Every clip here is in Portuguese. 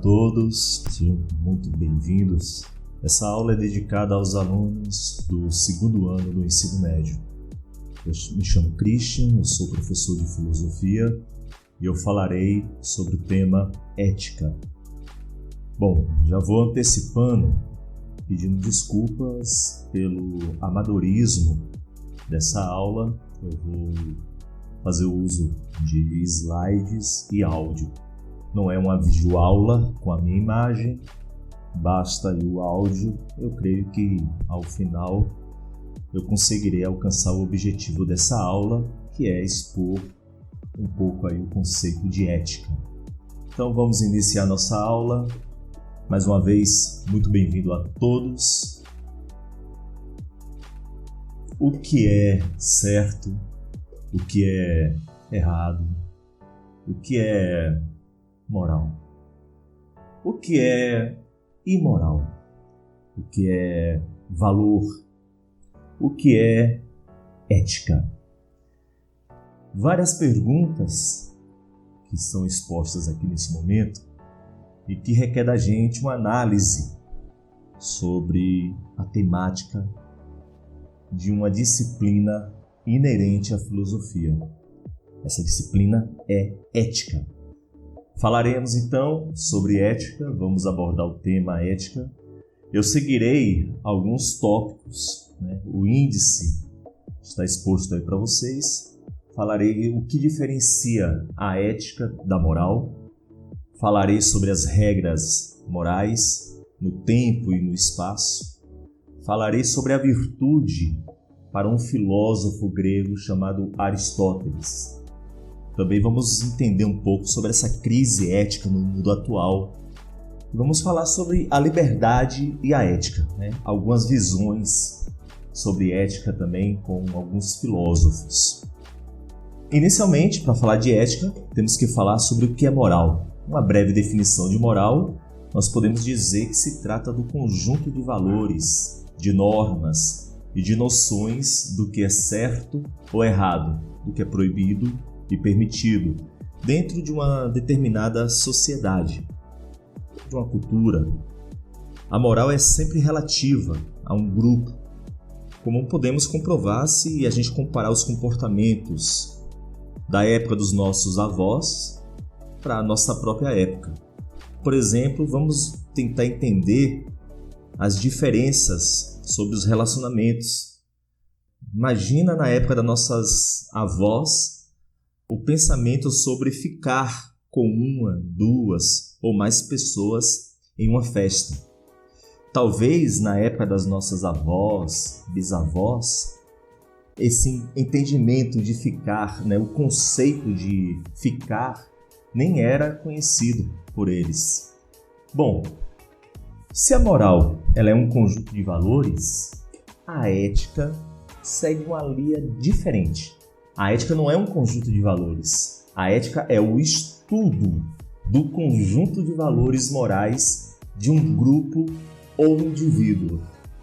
todos, sejam muito bem-vindos. Essa aula é dedicada aos alunos do segundo ano do ensino médio. Eu me chamo Christian, eu sou professor de filosofia e eu falarei sobre o tema ética. Bom, já vou antecipando, pedindo desculpas pelo amadorismo dessa aula. Eu vou fazer uso de slides e áudio. Não é uma videoaula com a minha imagem, basta aí o áudio. Eu creio que ao final eu conseguirei alcançar o objetivo dessa aula, que é expor um pouco aí o conceito de ética. Então vamos iniciar nossa aula. Mais uma vez, muito bem-vindo a todos. O que é certo? O que é errado? O que é moral? O que é imoral? O que é valor? O que é ética? Várias perguntas que são expostas aqui nesse momento e que requer da gente uma análise sobre a temática de uma disciplina inerente à filosofia. Essa disciplina é ética. Falaremos então sobre ética, vamos abordar o tema ética. Eu seguirei alguns tópicos, O índice está exposto aí para vocês. Falarei o que diferencia a ética da moral. Falarei sobre as regras morais no tempo e no espaço. Falarei sobre a virtude para um filósofo grego chamado Aristóteles. Também vamos entender um pouco sobre essa crise ética no mundo atual. Vamos falar sobre a liberdade e a ética, Algumas visões sobre ética também com alguns filósofos. Inicialmente, para falar de ética, temos que falar sobre o que é moral. Uma breve definição de moral, nós podemos dizer que se trata do conjunto de valores, de normas e de noções do que é certo ou errado, do que é proibido e permitido, dentro de uma determinada sociedade, de uma cultura. A moral é sempre relativa a um grupo, como podemos comprovar se a gente comparar os comportamentos da época dos nossos avós para a nossa própria época. Por exemplo, vamos tentar entender as diferenças sobre os relacionamentos. Imagina na época das nossas avós o pensamento sobre ficar com uma, duas ou mais pessoas em uma festa. Talvez na época das nossas avós, bisavós, esse entendimento de ficar, o conceito de ficar, nem era conhecido por eles. Bom, se a moral ela é um conjunto de valores, a ética segue uma linha diferente. A ética não é um conjunto de valores. A ética é o estudo do conjunto de valores morais de um grupo ou indivíduo.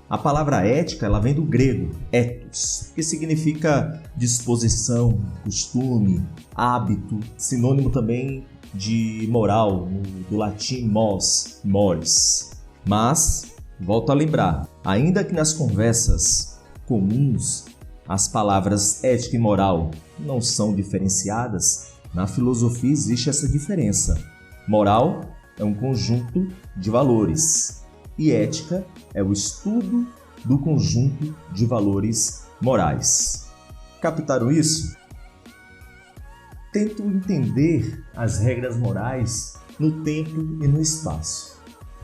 A palavra ética ela vem do grego, ethos, que significa disposição, costume, hábito, sinônimo também de moral, do latim mos, mores. Mas, volto a lembrar, ainda que nas conversas comuns as palavras ética e moral não são diferenciadas, na filosofia existe essa diferença. Moral é um conjunto de valores e ética é o estudo do conjunto de valores morais. Captaram isso? Tento entender as regras morais no tempo e no espaço.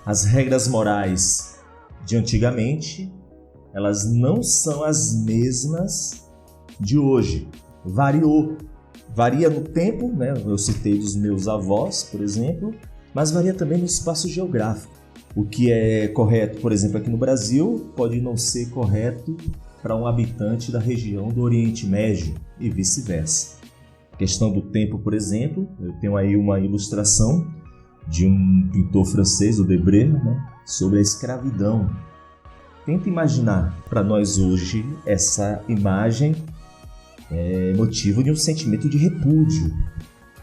As regras morais de antigamente, elas não são as mesmas de hoje. Varia no tempo, Eu citei dos meus avós, por exemplo, mas varia também no espaço geográfico. O que é correto, por exemplo, aqui no Brasil, pode não ser correto para um habitante da região do Oriente Médio e vice-versa. Questão do tempo, por exemplo, eu tenho aí uma ilustração de um pintor francês, o Debré, sobre a escravidão. Tenta imaginar para nós hoje essa imagem é motivo de um sentimento de repúdio.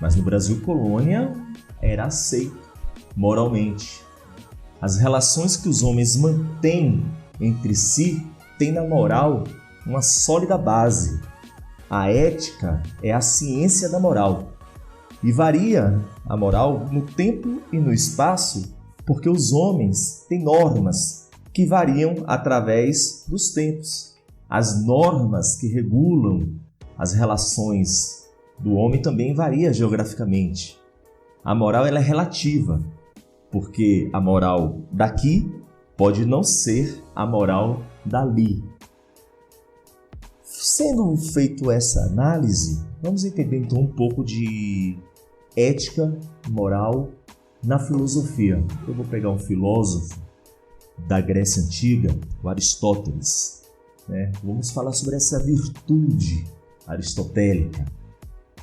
Mas no Brasil colônia era aceito. moralmente. As relações que os homens mantêm entre si têm na moral uma sólida base. A ética é a ciência da moral e varia a moral no tempo e no espaço porque os homens têm normas que variam através dos tempos. As normas que regulam as relações do homem também variam geograficamente. A moral ela é relativa, porque a moral daqui pode não ser a moral dali. Sendo feito essa análise, vamos entender então um pouco de ética, moral na filosofia. Eu vou pegar um filósofo da Grécia Antiga, o Aristóteles. Vamos falar sobre essa virtude aristotélica.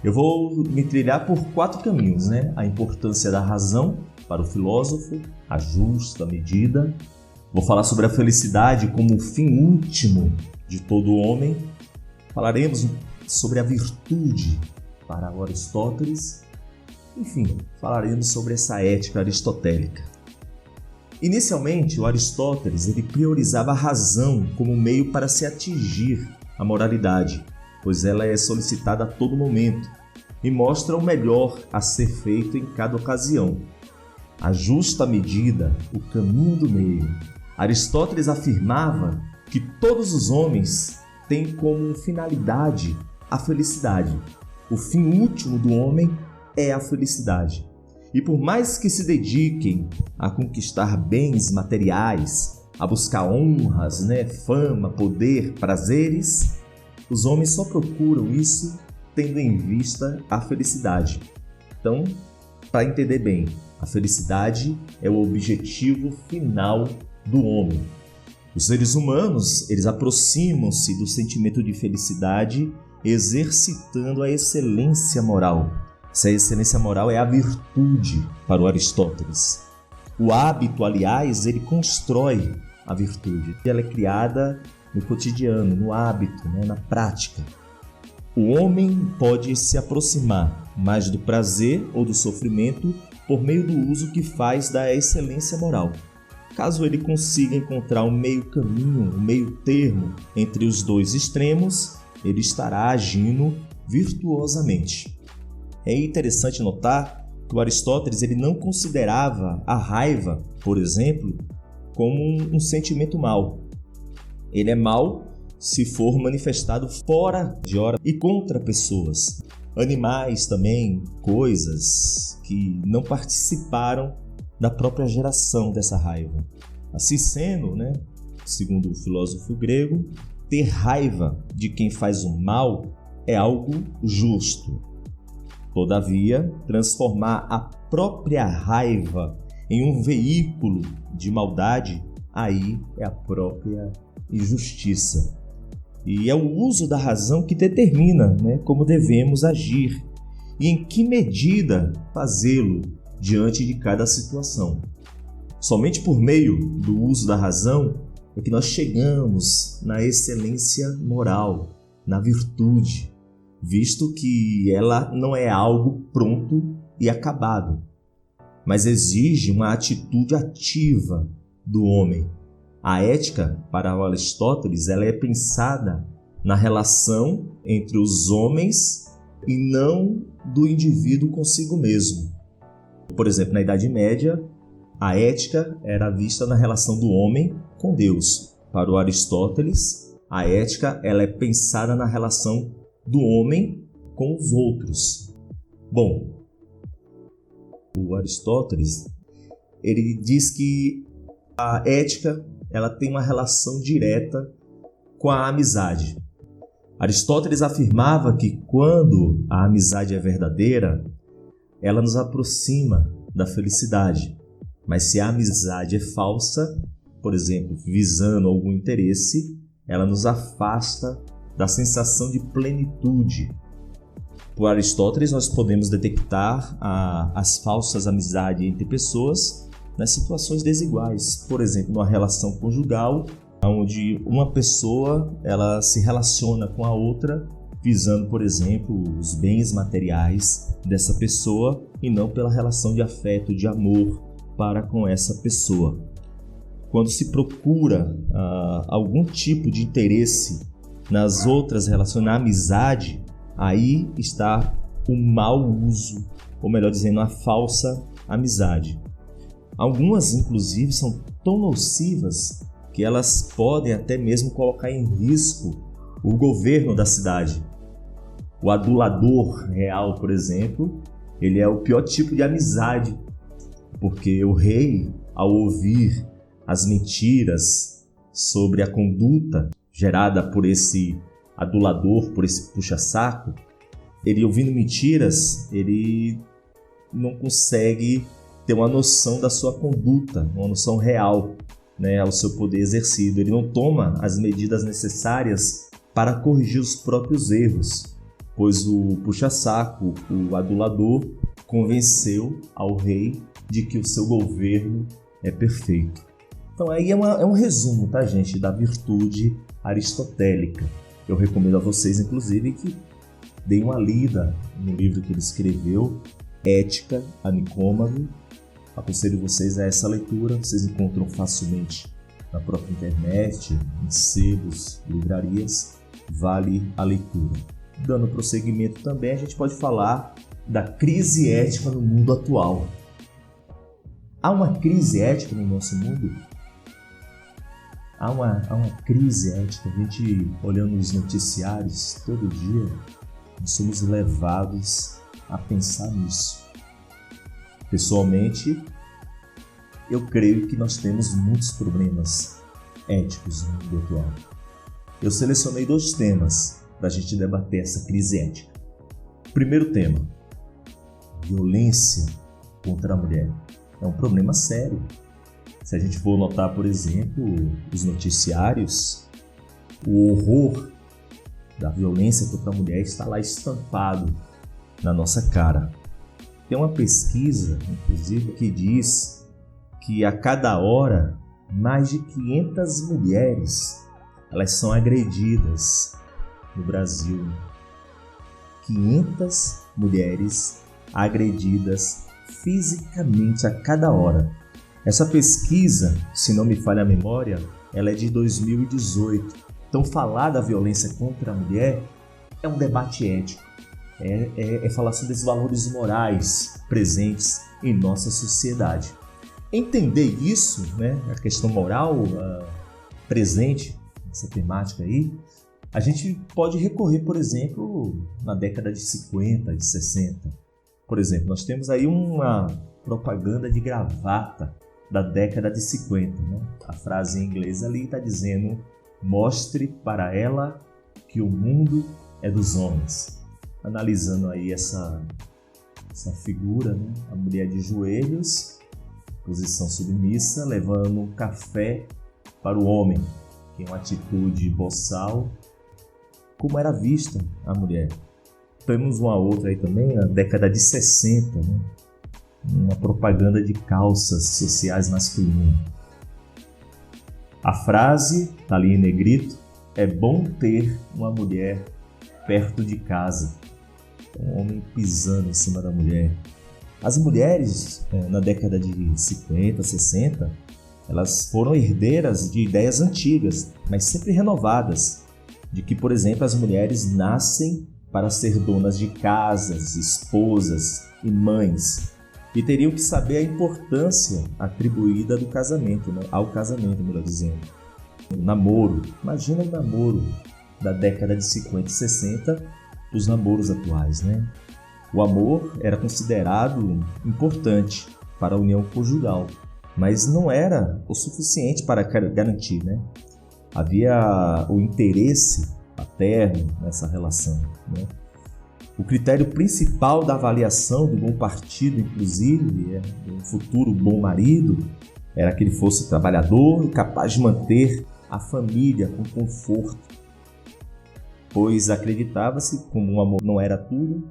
Eu vou me trilhar por 4 caminhos, A importância da razão para o filósofo, a justa medida. Vou falar sobre a felicidade como o fim último de todo homem. Falaremos sobre a virtude para o Aristóteles. Enfim, falaremos sobre essa ética aristotélica. Inicialmente, o Aristóteles ele priorizava a razão como meio para se atingir a moralidade, pois ela é solicitada a todo momento e mostra o melhor a ser feito em cada ocasião. A justa medida, o caminho do meio. Aristóteles afirmava que todos os homens têm como finalidade a felicidade. O fim último do homem é a felicidade. E por mais que se dediquem a conquistar bens materiais, a buscar honras, fama, poder, prazeres, os homens só procuram isso tendo em vista a felicidade. Então, para entender bem, a felicidade é o objetivo final do homem. Os seres humanos, eles aproximam-se do sentimento de felicidade exercitando a excelência moral. Essa excelência moral é a virtude para o Aristóteles. O hábito, aliás, ele constrói a virtude. Ela é criada no cotidiano, no hábito, na prática. O homem pode se aproximar mais do prazer ou do sofrimento por meio do uso que faz da excelência moral. Caso ele consiga encontrar um meio caminho, um meio termo entre os dois extremos, ele estará agindo virtuosamente. É interessante notar que o Aristóteles ele não considerava a raiva, por exemplo, como um sentimento mau. Ele é mau se for manifestado fora de hora e contra pessoas. Animais também, coisas que não participaram da própria geração dessa raiva. Assim sendo, segundo o filósofo grego, ter raiva de quem faz o mal é algo justo. Todavia, transformar a própria raiva em um veículo de maldade, aí é a própria injustiça. E é o uso da razão que determina como devemos agir e em que medida fazê-lo diante de cada situação. Somente por meio do uso da razão é que nós chegamos na excelência moral, na virtude, visto que ela não é algo pronto e acabado, mas exige uma atitude ativa do homem. A ética, para Aristóteles, ela é pensada na relação entre os homens e não do indivíduo consigo mesmo. Por exemplo, na Idade Média, a ética era vista na relação do homem com Deus. Para o Aristóteles, a ética ela é pensada na relação do homem com os outros. Bom, o Aristóteles ele diz que a ética ela tem uma relação direta com a amizade. Aristóteles afirmava que quando a amizade é verdadeira, ela nos aproxima da felicidade. Mas se a amizade é falsa, por exemplo, visando algum interesse, ela nos afasta da sensação de plenitude. Por Aristóteles, nós podemos detectar as falsas amizades entre pessoas nas situações desiguais. Por exemplo, numa relação conjugal, onde uma pessoa ela se relaciona com a outra visando, por exemplo, os bens materiais dessa pessoa e não pela relação de afeto, de amor, para com essa pessoa. Quando se procura algum tipo de interesse nas outras relações, na amizade, aí está o mau uso, ou melhor dizendo, a falsa amizade. Algumas, inclusive, são tão nocivas que elas podem até mesmo colocar em risco o governo da cidade. O adulador real, por exemplo, ele é o pior tipo de amizade, porque o rei, ao ouvir as mentiras sobre a conduta gerada por esse adulador, por esse puxa-saco, ele ouvindo mentiras, ele não consegue ter uma noção da sua conduta, uma noção real, ao seu poder exercido. Ele não toma as medidas necessárias para corrigir os próprios erros, pois o puxa-saco, o adulador, convenceu ao rei de que o seu governo é perfeito. Então aí é um resumo, tá, gente, da virtude aristotélica. Eu recomendo a vocês, inclusive, que deem uma lida no livro que ele escreveu, Ética, a Nicômaco. Aconselho vocês a essa leitura, vocês encontram facilmente na própria internet, em sebos, livrarias, vale a leitura. Dando prosseguimento também, a gente pode falar da crise ética no mundo atual. Há uma crise ética no nosso mundo? Há uma crise ética. A gente, olhando os noticiários todo dia, nós somos levados a pensar nisso. Pessoalmente, eu creio que nós temos muitos problemas éticos no mundo atual. Eu selecionei 2 temas para a gente debater essa crise ética. Primeiro tema: violência contra a mulher. É um problema sério. Se a gente for notar, por exemplo, os noticiários, o horror da violência contra a mulher está lá estampado na nossa cara. Tem uma pesquisa, inclusive, que diz que a cada hora mais de 500 mulheres elas são agredidas no Brasil. 500 mulheres agredidas fisicamente a cada hora. Essa pesquisa, se não me falha a memória, ela é de 2018. Então, falar da violência contra a mulher é um debate ético. É falar sobre os valores morais presentes em nossa sociedade. Entender isso, a questão moral presente nessa temática aí, a gente pode recorrer, por exemplo, na década de 50, de 60. Por exemplo, nós temos aí uma propaganda de gravata da década de 50. A frase em inglês ali está dizendo: mostre para ela que o mundo é dos homens. Analisando aí essa figura, a mulher de joelhos, posição submissa, levando um café para o homem, que é uma atitude boçal. Como era vista a mulher? Temos uma outra aí também, na década de 60, uma propaganda de calças sociais masculinas. A frase, está ali em negrito: é bom ter uma mulher perto de casa. Um homem pisando em cima da mulher. As mulheres, na década de 50, 60, elas foram herdeiras de ideias antigas, mas sempre renovadas, de que, por exemplo, as mulheres nascem para ser donas de casas, esposas e mães, e teriam que saber a importância atribuída do casamento, ao casamento, melhor dizendo. O namoro, imagina o namoro da década de 50 e 60, os namoros atuais, O amor era considerado importante para a união conjugal, mas não era o suficiente para garantir, Havia o interesse paterno nessa relação, O critério principal da avaliação do bom partido, inclusive, do futuro bom marido, era que ele fosse trabalhador e capaz de manter a família com conforto, pois acreditava-se, como o amor não era tudo,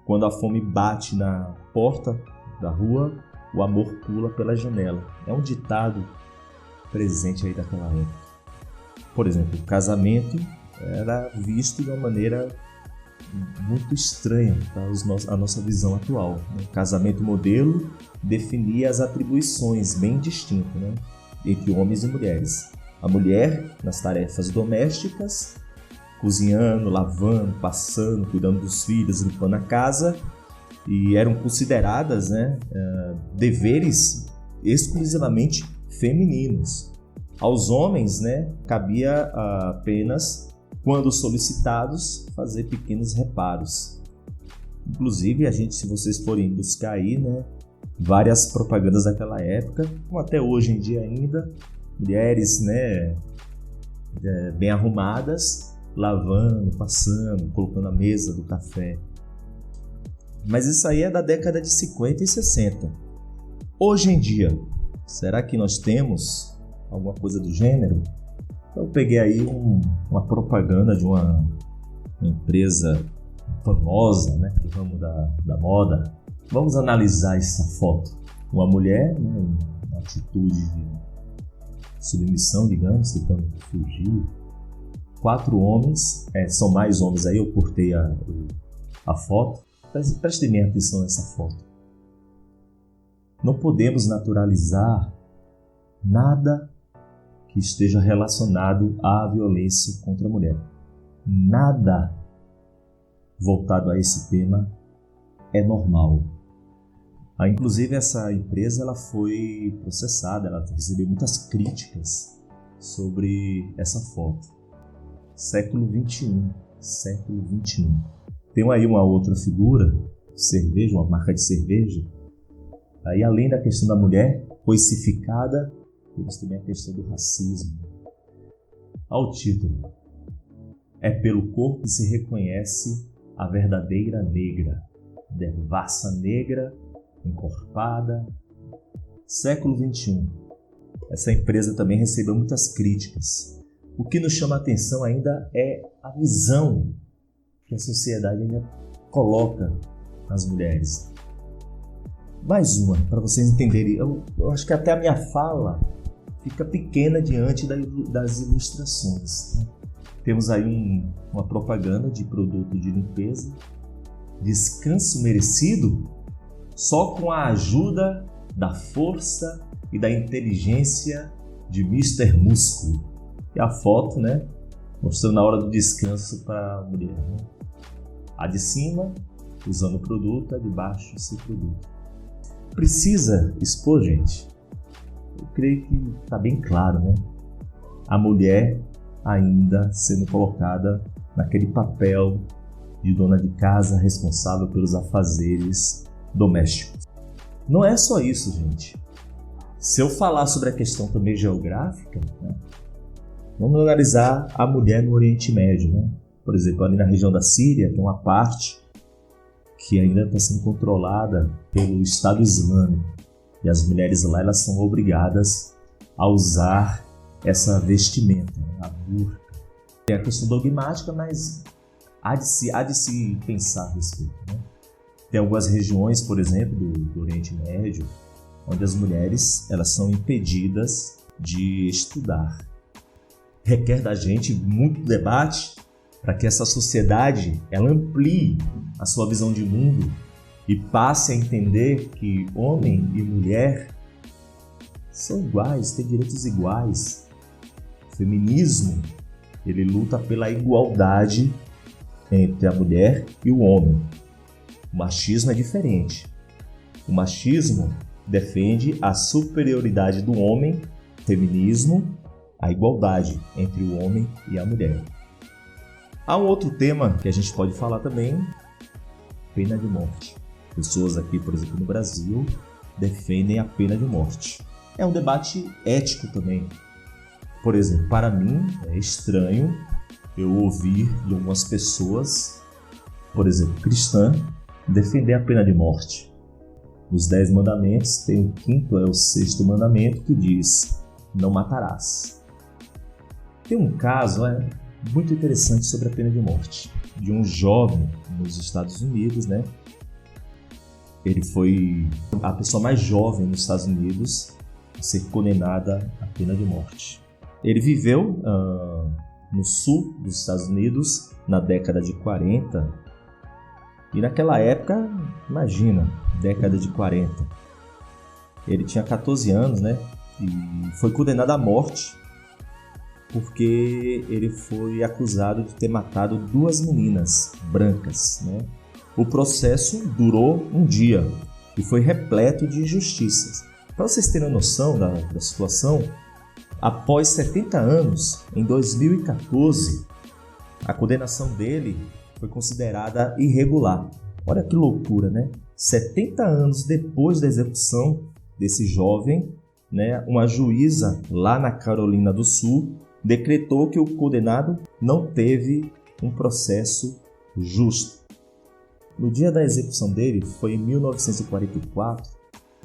quando a fome bate na porta da rua, o amor pula pela janela. É um ditado presente aí daquela época. Por exemplo, o casamento era visto de uma maneira muito estranha para a nossa visão atual. O casamento modelo definia as atribuições bem distintas, né, entre homens e mulheres. A mulher nas tarefas domésticas, cozinhando, lavando, passando, cuidando dos filhos, limpando a casa, e eram consideradas, né, deveres exclusivamente femininos. Aos homens, né, cabia apenas, quando solicitados, fazer pequenos reparos. Inclusive, se vocês forem buscar aí, né, várias propagandas daquela época, como até hoje em dia ainda, mulheres, né, bem arrumadas, lavando, passando, colocando a mesa do café. Mas isso aí é da década de 50 e 60. Hoje em dia, será que nós temos alguma coisa do gênero? Eu peguei aí uma propaganda de uma empresa famosa, né, do ramo da moda. Vamos analisar essa foto. Uma mulher, né, uma atitude de submissão, digamos, tentando fugir. 4 homens, são mais homens aí, eu cortei a foto. Prestem bem atenção nessa foto. Não podemos naturalizar nada que esteja relacionado à violência contra a mulher. Nada voltado a esse tema é normal. Inclusive, essa empresa ela foi processada, ela recebeu muitas críticas sobre essa foto. Século XXI. Tem aí uma outra figura, cerveja, uma marca de cerveja. Aí, além da questão da mulher coisificada, temos também a questão do racismo. Ao título: é pelo corpo que se reconhece a verdadeira negra, devassa negra, encorpada. Século XXI. Essa empresa também recebeu muitas críticas. O que nos chama a atenção ainda é a visão que a sociedade ainda coloca nas mulheres. Mais uma, para vocês entenderem. Eu acho que até a minha fala fica pequena diante das ilustrações, né? Temos aí uma propaganda de produto de limpeza. Descanso merecido só com a ajuda da força e da inteligência de Mr. Músculo. E a foto, né, mostrando a hora do descanso para a mulher, né? A de cima usando o produto, a de baixo sem produto. Precisa expor, gente? Eu creio que está bem claro, né? A mulher ainda sendo colocada naquele papel de dona de casa responsável pelos afazeres domésticos. Não é só isso, gente. Se eu falar sobre a questão também geográfica, né, vamos analisar a mulher no Oriente Médio, né? Por exemplo, ali na região da Síria tem uma parte que ainda está sendo controlada pelo Estado Islâmico. E as mulheres lá elas são obrigadas a usar essa vestimenta, né, a burca. É a questão dogmática, mas há de se pensar a respeito, né? Tem algumas regiões, por exemplo, do Oriente Médio, onde as mulheres elas são impedidas de estudar. Requer da gente muito debate para que essa sociedade ela amplie a sua visão de mundo e passe a entender que homem e mulher são iguais, têm direitos iguais. O feminismo ele luta pela igualdade entre a mulher e o homem. O machismo é diferente. O machismo defende a superioridade do homem, o feminismo, a igualdade entre o homem e a mulher. Há um outro tema que a gente pode falar também, pena de morte. Pessoas aqui, por exemplo, no Brasil, defendem a pena de morte. É um debate ético também. Por exemplo, para mim é estranho eu ouvir de algumas pessoas, por exemplo, cristã, defender a pena de morte. Nos 10 mandamentos, tem o 5º, é o 6º mandamento, que diz: não matarás. Tem um caso muito interessante sobre a pena de morte, de um jovem nos Estados Unidos, né? Ele foi a pessoa mais jovem nos Estados Unidos a ser condenada à pena de morte. Ele viveu no sul dos Estados Unidos na década de 40 E naquela época, imagina, década de 40. Ele tinha 14 anos, né? E foi condenado à morte porque ele foi acusado de ter matado 2 meninas brancas, né? O processo durou um dia e foi repleto de injustiças. Para vocês terem noção da situação, após 70 anos, em 2014, a condenação dele foi considerada irregular. Olha que loucura, né? 70 anos depois da execução desse jovem, né, uma juíza lá na Carolina do Sul decretou que o condenado não teve um processo justo. No dia da execução dele, foi em 1944,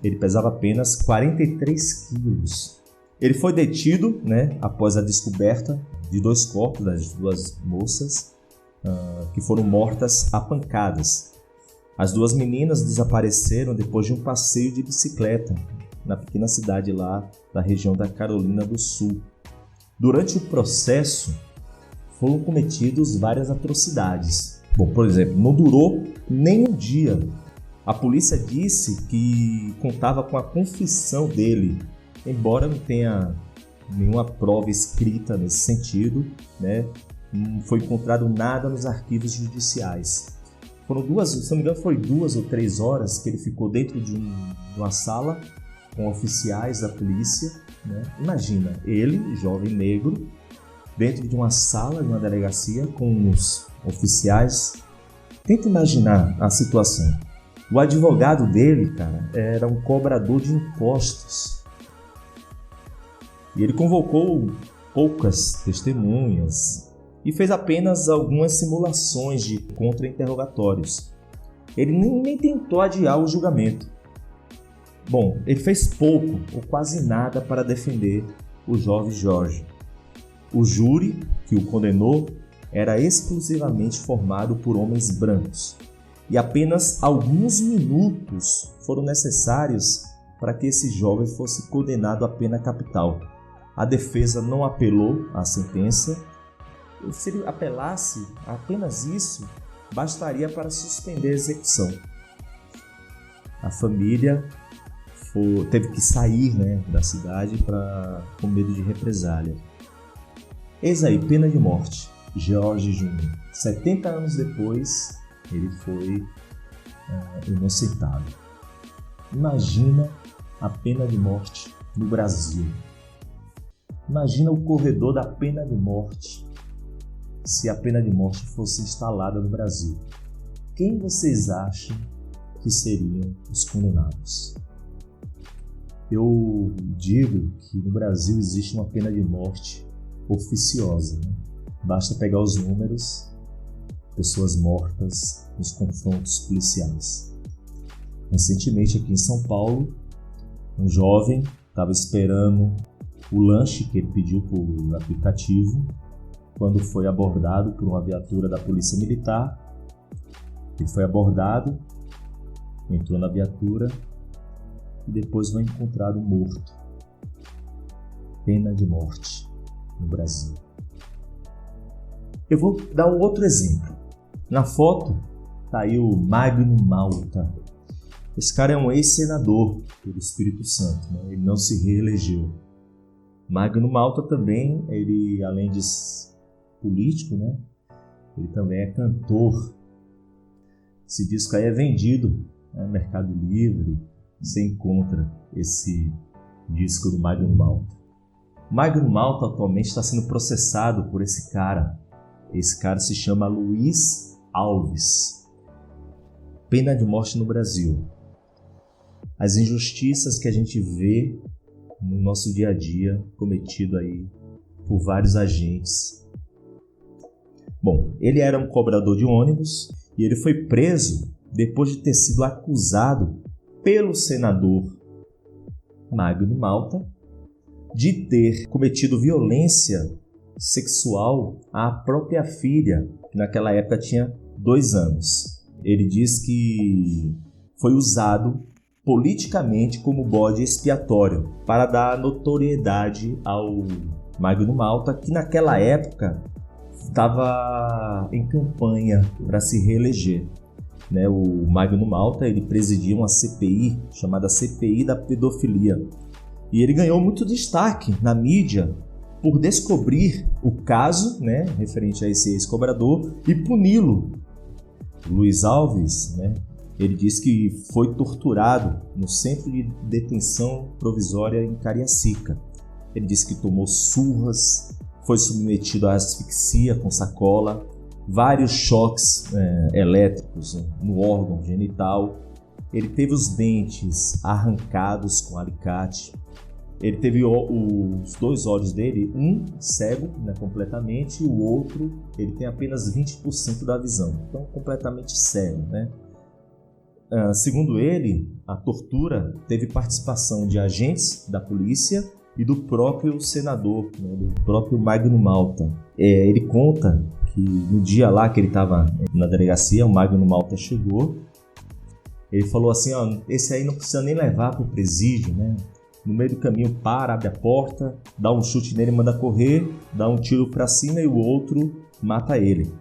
ele pesava apenas 43 quilos. Ele foi detido, né, após a descoberta de 2 corpos das 2 moças que foram mortas a pancadas. As 2 meninas desapareceram depois de um passeio de bicicleta na pequena cidade lá da região da Carolina do Sul. Durante o processo, foram cometidos várias atrocidades. Bom, por exemplo, não durou nem um dia. A polícia disse que contava com a confissão dele, embora não tenha nenhuma prova escrita nesse sentido, né? Não foi encontrado nada nos arquivos judiciais. Foram 2, se não me engano, foi 2 ou 3 horas que ele ficou dentro de uma sala com oficiais da polícia, né? Imagina, ele, jovem negro, dentro de uma sala de uma delegacia com os oficiais. Tenta imaginar a situação. O advogado dele, cara, era um cobrador de impostos. E ele convocou poucas testemunhas e fez apenas algumas simulações de contra-interrogatórios. Ele nem tentou adiar o julgamento. Bom, ele fez pouco ou quase nada para defender o jovem Jorge. O júri que o condenou era exclusivamente formado por homens brancos e apenas alguns minutos foram necessários para que esse jovem fosse condenado à pena capital. A defesa não apelou à sentença. Se ele apelasse, apenas isso bastaria para suspender a execução. A família teve que sair, né, da cidade com medo de represália. Eis aí, pena de morte. George Júnior. 70 anos depois, ele foi inocentado. Imagina a pena de morte no Brasil. Imagina o corredor da pena de morte se a pena de morte fosse instalada no Brasil. Quem vocês acham que seriam os condenados? Eu digo que no Brasil existe uma pena de morte oficiosa, né? Basta pegar os números, pessoas mortas nos confrontos policiais. Recentemente aqui em São Paulo, um jovem estava esperando o lanche que ele pediu por aplicativo quando foi abordado por uma viatura da Polícia Militar. Ele foi abordado, entrou na viatura e depois foi encontrado morto. Pena de morte no Brasil. Eu vou dar um outro exemplo. Na foto está aí o Magno Malta. Esse cara é um ex-senador pelo Espírito Santo, né? Ele não se reelegeu. Magno Malta também, ele além de político, né? Ele também é cantor. Esse disco aí é vendido no Mercado Livre. Você encontra esse disco do Magno Malta. Magno Malta atualmente está sendo processado por esse cara. Esse cara se chama Luiz Alves. Pena de morte no Brasil. As injustiças que a gente vê no nosso dia a dia cometido aí por vários agentes. Bom, ele era um cobrador de ônibus e ele foi preso depois de ter sido acusado pelo senador Magno Malta de ter cometido violência sexual à própria filha, que naquela época tinha 2 anos. Ele diz que foi usado politicamente como bode expiatório para dar notoriedade ao Magno Malta, que naquela época estava em campanha para se reeleger. né, o Magno Malta, ele presidia uma CPI chamada CPI da pedofilia. E ele ganhou muito destaque na mídia por descobrir o caso, né, referente a esse ex-cobrador e puni-lo. Luiz Alves, né, ele disse que foi torturado no centro de detenção provisória em Cariacica. Ele disse que tomou surras, foi submetido à asfixia com sacola, vários choques elétricos no órgão genital. Ele teve os dentes arrancados com alicate. Ele teve os 2 olhos dele, um cego, né, completamente, e o outro ele tem apenas 20% da visão, então completamente cego, né? Segundo ele, a tortura teve participação de agentes da polícia e do próprio senador, né, do próprio Magno Malta. Ele conta que no dia lá que ele estava na delegacia, o Magno Malta chegou, ele falou assim, ó, esse aí não precisa nem levar para o presídio, né? No meio do caminho para, abre a porta, dá um chute nele, manda correr, dá um tiro para cima e o outro mata ele.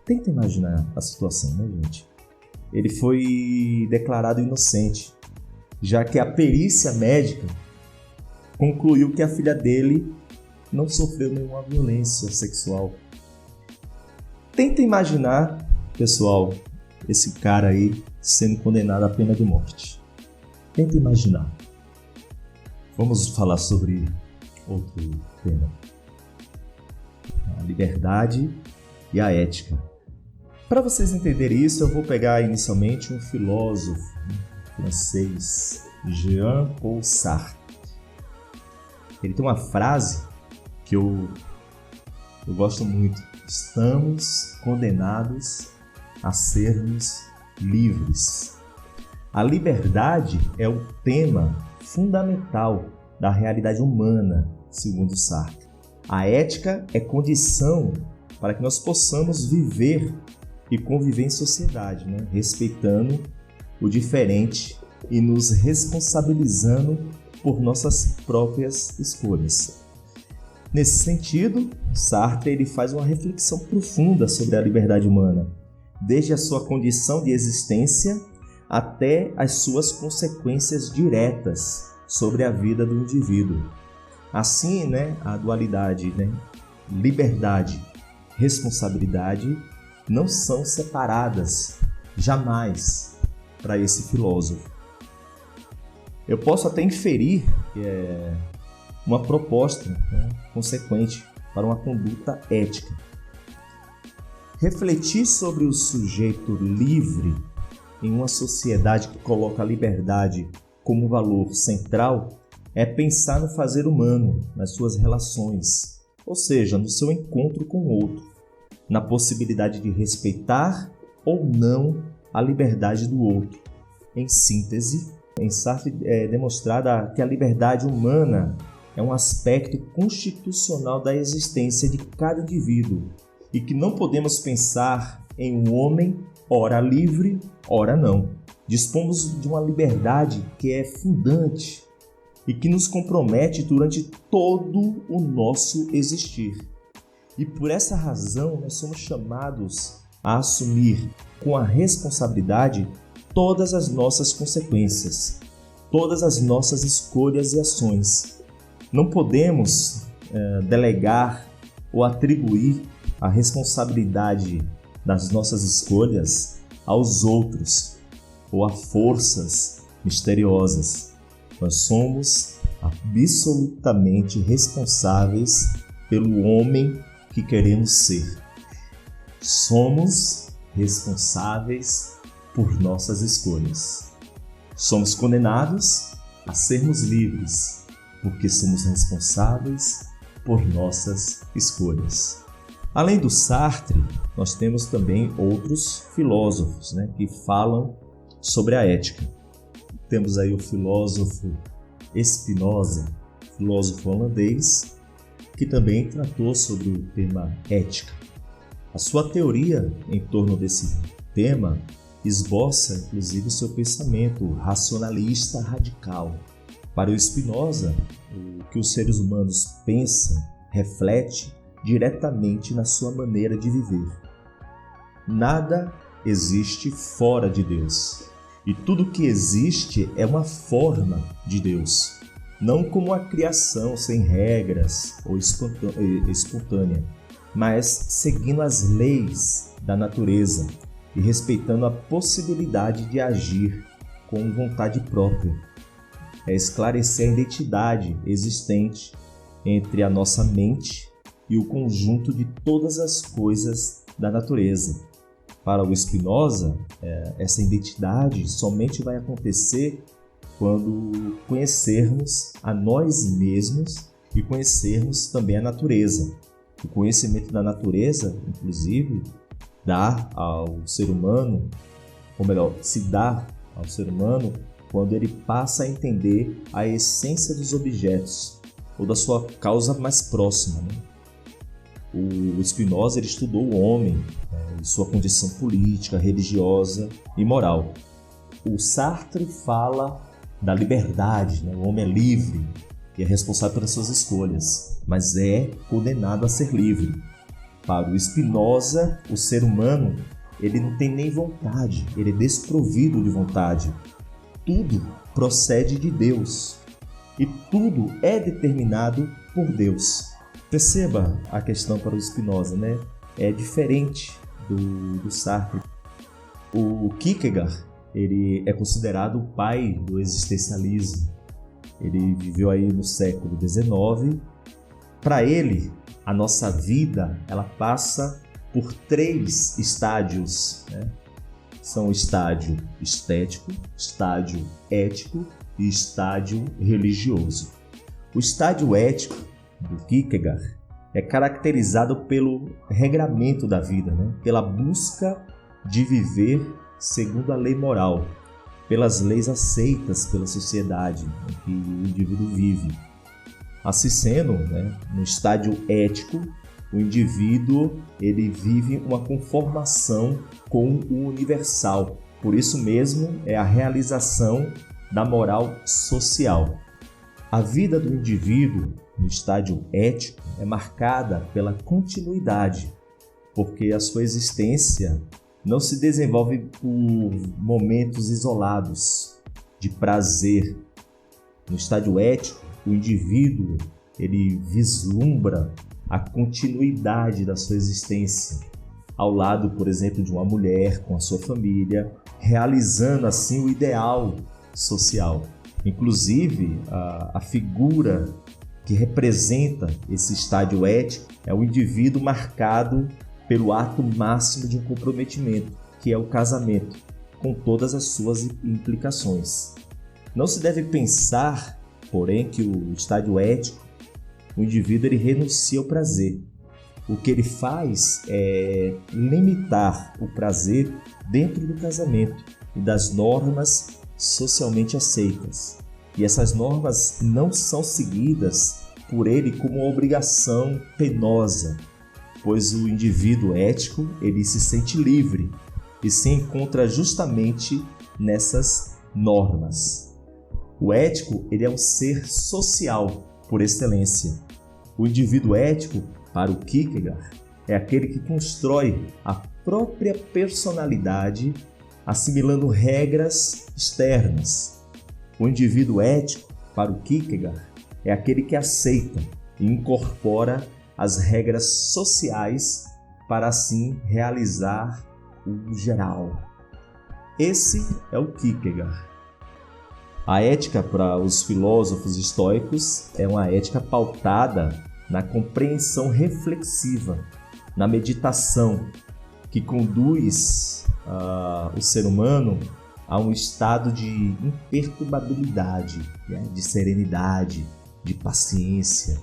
Tenta imaginar a situação, né, gente? Ele foi declarado inocente, já que a perícia médica concluiu que a filha dele não sofreu nenhuma violência sexual. Tenta imaginar, pessoal, esse cara aí sendo condenado à pena de morte. Tenta imaginar. Vamos falar sobre outro tema. A liberdade e a ética. Para vocês entenderem isso, eu vou pegar inicialmente um filósofo francês, Jean-Paul Sartre. Ele tem uma frase que eu gosto muito. Estamos condenados a sermos livres. A liberdade é o tema fundamental da realidade humana, segundo Sartre. A ética é condição para que nós possamos viver e conviver em sociedade, né? Respeitando o diferente e nos responsabilizando por nossas próprias escolhas. Nesse sentido, Sartre ele faz uma reflexão profunda sobre a liberdade humana, desde a sua condição de existência até as suas consequências diretas sobre a vida do indivíduo. Assim, né, a dualidade, né, liberdade, responsabilidade, não são separadas jamais para esse filósofo. Eu posso até inferir que é uma proposta, né, consequente para uma conduta ética. Refletir sobre o sujeito livre em uma sociedade que coloca a liberdade como valor central é pensar no fazer humano, nas suas relações, ou seja, no seu encontro com o outro, na possibilidade de respeitar ou não a liberdade do outro. Em síntese, em Sartre é demonstrada que a liberdade humana é um aspecto constitucional da existência de cada indivíduo e que não podemos pensar em um homem ora livre, ora não. Dispomos de uma liberdade que é fundante e que nos compromete durante todo o nosso existir. E por essa razão nós somos chamados a assumir com a responsabilidade todas as nossas consequências, todas as nossas escolhas e ações. Não podemos delegar ou atribuir a responsabilidade das nossas escolhas aos outros ou a forças misteriosas. Nós somos absolutamente responsáveis pelo homem que queremos ser. Somos responsáveis por nossas escolhas. Somos condenados a sermos livres, porque somos responsáveis por nossas escolhas. Além do Sartre, nós temos também outros filósofos, né, que falam sobre a ética. Temos aí o filósofo Spinoza, filósofo holandês, que também tratou sobre o tema ética. A sua teoria em torno desse tema esboça, inclusive, o seu pensamento racionalista radical. Para o Spinoza, o que os seres humanos pensam reflete diretamente na sua maneira de viver. Nada existe fora de Deus. E tudo que existe é uma forma de Deus, não como a criação sem regras ou espontânea, mas seguindo as leis da natureza e respeitando a possibilidade de agir com vontade própria. É esclarecer a identidade existente entre a nossa mente e o conjunto de todas as coisas da natureza. Para o Spinoza, essa identidade somente vai acontecer quando conhecermos a nós mesmos e conhecermos também a natureza. O conhecimento da natureza, inclusive, dá ao ser humano, ou melhor, se dá ao ser humano quando ele passa a entender a essência dos objetos ou da sua causa mais próxima, né? O Spinoza ele estudou o homem, sua condição política, religiosa e moral. O Sartre fala da liberdade, né? O homem é livre e é responsável pelas suas escolhas, mas é condenado a ser livre. Para o Spinoza, o ser humano ele não tem nem vontade, ele é desprovido de vontade. Tudo procede de Deus e tudo é determinado por Deus. Perceba a questão para o Spinoza, né? É diferente do Sartre. O Kierkegaard ele é considerado o pai do existencialismo. Ele viveu aí no século XIX. Para ele, a nossa vida ela passa por 3 estádios, né? São o estádio estético, estádio ético e estádio religioso. O estádio ético do Kierkegaard é caracterizado pelo regramento da vida, né? Pela busca de viver segundo a lei moral, pelas leis aceitas pela sociedade em que o indivíduo vive. Assim sendo, né, no estádio ético, o indivíduo ele vive uma conformação com o universal. Por isso mesmo é a realização da moral social. A vida do indivíduo no estádio ético é marcada pela continuidade, porque a sua existência não se desenvolve por momentos isolados de prazer. No estádio ético, o indivíduo ele vislumbra a continuidade da sua existência, ao lado, por exemplo, de uma mulher com a sua família, realizando assim o ideal social. Inclusive, a figura que representa esse estádio ético é o indivíduo marcado pelo ato máximo de um comprometimento, que é o casamento, com todas as suas implicações. Não se deve pensar, porém, que o estádio ético, o indivíduo ele renuncia ao prazer. O que ele faz é limitar o prazer dentro do casamento e das normas socialmente aceitas. E essas normas não são seguidas por ele como uma obrigação penosa, pois o indivíduo ético ele se sente livre e se encontra justamente nessas normas. O ético ele é um ser social por excelência. O indivíduo ético, para o Kierkegaard, é aquele que constrói a própria personalidade assimilando regras externas. O indivíduo ético, para o Kierkegaard, é aquele que aceita e incorpora as regras sociais para assim realizar o geral. Esse é o Kierkegaard. A ética para os filósofos estoicos é uma ética pautada na compreensão reflexiva, na meditação, que conduz o ser humano a um estado de imperturbabilidade, de serenidade, de paciência.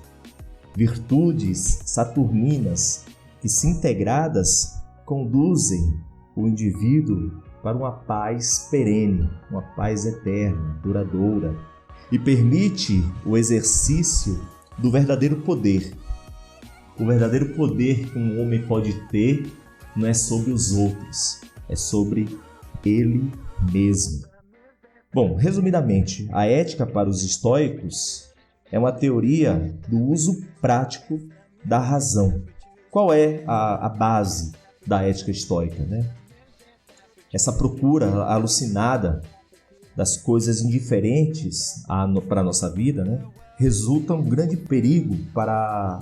Virtudes saturninas que, se integradas, conduzem o indivíduo para uma paz perene, uma paz eterna, duradoura, e permite o exercício do verdadeiro poder. O verdadeiro poder que um homem pode ter não é sobre os outros, é sobre ele mesmo. Bom, resumidamente, a ética para os estoicos é uma teoria do uso prático da razão. Qual é a base da ética estoica, né? essa procura alucinada das coisas indiferentes para a nossa vida, né, resulta um grande perigo para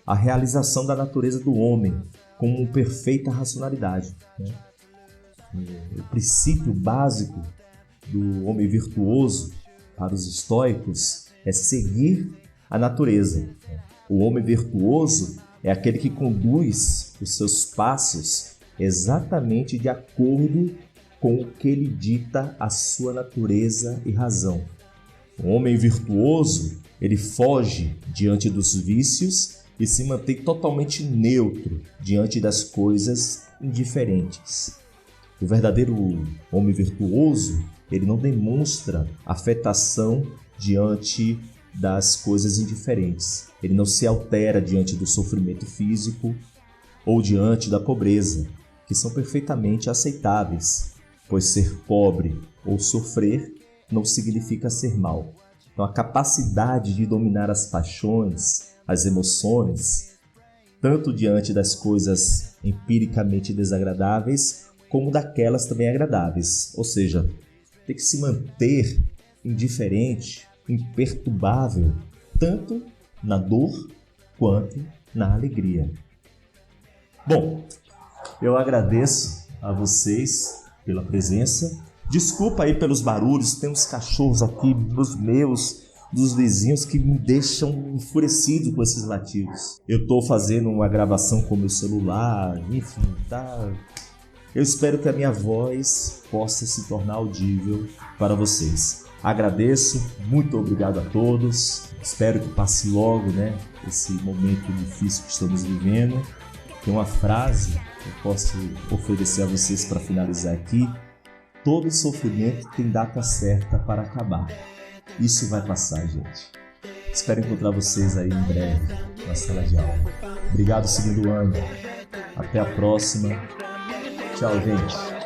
a realização da natureza do homem como perfeita racionalidade, né? O princípio básico do homem virtuoso para os estoicos é seguir a natureza. O homem virtuoso é aquele que conduz os seus passos exatamente de acordo com o que lhe dita a sua natureza e razão. O homem virtuoso, ele foge diante dos vícios e se mantém totalmente neutro diante das coisas indiferentes. O verdadeiro homem virtuoso, ele não demonstra afetação diante das coisas indiferentes. Ele não se altera diante do sofrimento físico ou diante da pobreza, que são perfeitamente aceitáveis, pois ser pobre ou sofrer não significa ser mau. Então, a capacidade de dominar as paixões, as emoções, tanto diante das coisas empiricamente desagradáveis, como daquelas também agradáveis. Ou seja, tem que se manter indiferente, imperturbável, tanto na dor quanto na alegria. Bom, eu agradeço a vocês pela presença. Desculpa aí pelos barulhos, tem uns cachorros aqui, dos vizinhos, que me deixam enfurecido com esses latidos. Eu estou fazendo uma gravação com meu celular, enfim, tá. Eu espero que a minha voz possa se tornar audível para vocês. Agradeço, muito obrigado a todos. Espero que passe logo, né, esse momento difícil que estamos vivendo. Tem uma frase que eu posso oferecer a vocês para finalizar aqui. Todo sofrimento tem data certa para acabar. Isso vai passar, gente. Espero encontrar vocês aí em breve na sala de aula. Obrigado, segundo ano. Até a próxima. Tchau, gente.